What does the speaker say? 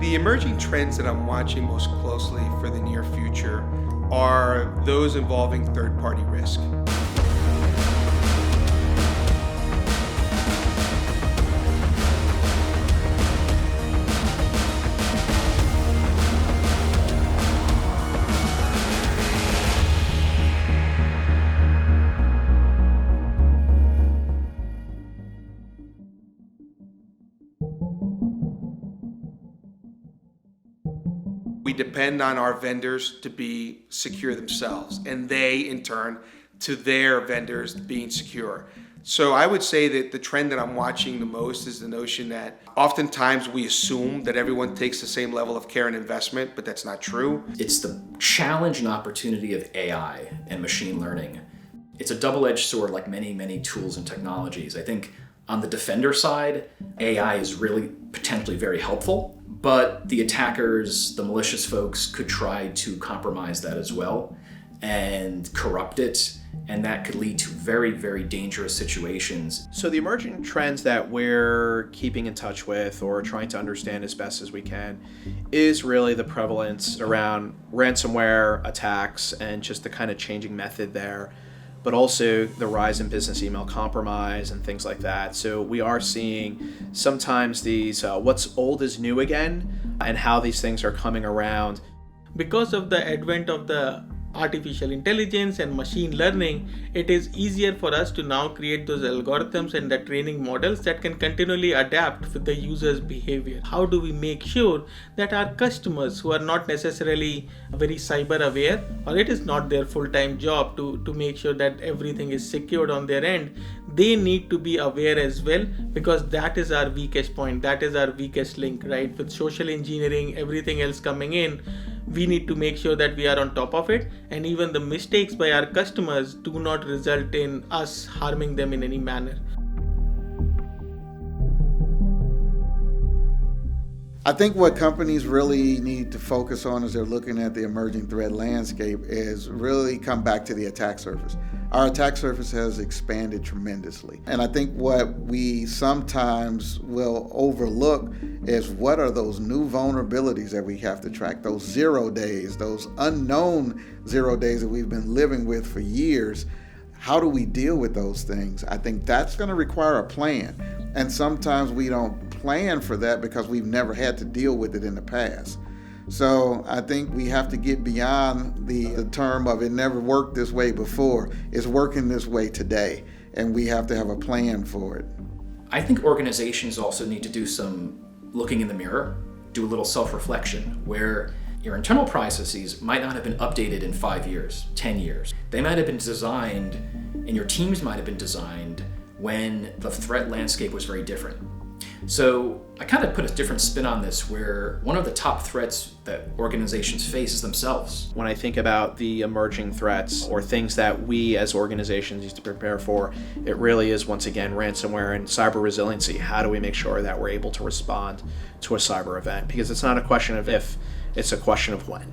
The emerging trends that I'm watching most closely for the near future are those involving third-party risk. We depend on our vendors to be secure themselves, and they, in turn, to their vendors being secure. So I would say that the trend that I'm watching the most is the notion that oftentimes we assume that everyone takes the same level of care and investment, but that's not true. It's the challenge and opportunity of AI and machine learning. It's a double-edged sword like many, many tools and technologies. I think on the defender side, AI is really potentially very helpful, but the attackers, the malicious folks could try to compromise that as well and corrupt it, and that could lead to very, very dangerous situations. So the emerging trends that we're keeping in touch with or trying to understand as best as we can is really the prevalence around ransomware attacks and just the kind of changing method there, but also the rise in business email compromise and things like that. So we are seeing sometimes these what's old is new again, and how these things are coming around. Because of the advent of the artificial intelligence and machine learning, it is easier for us to now create those algorithms and the training models that can continually adapt with the user's behavior. How do we make sure that our customers who are not necessarily very cyber aware, or it is not their full-time job to make sure that everything is secured on their end, they need to be aware as well, because that is our weakest point, that is our weakest link, right? With social engineering, everything else coming in, we need to make sure that we are on top of it, and even the mistakes by our customers do not result in us harming them in any manner. I think what companies really need to focus on as they're looking at the emerging threat landscape is really come back to the attack surface. Our attack surface has expanded tremendously. And I think what we sometimes will overlook is what are those new vulnerabilities that we have to track, those 0 days, those unknown 0 days that we've been living with for years. How do we deal with those things? I think that's going to require a plan. And sometimes we don't plan for that because we've never had to deal with it in the past. So I think we have to get beyond the term of it never worked this way before. It's working this way today, and we have to have a plan for it. I think organizations also need to do some looking in the mirror, do a little self-reflection, where your internal processes might not have been updated in 5 years, 10 years. They might have been designed, and your teams might have been designed when the threat landscape was very different. So I kind of put a different spin on this, where one of the top threats that organizations face is themselves. When I think about the emerging threats or things that we as organizations need to prepare for, it really is, once again, ransomware and cyber resiliency. How do we make sure that we're able to respond to a cyber event? Because it's not a question of if, it's a question of when.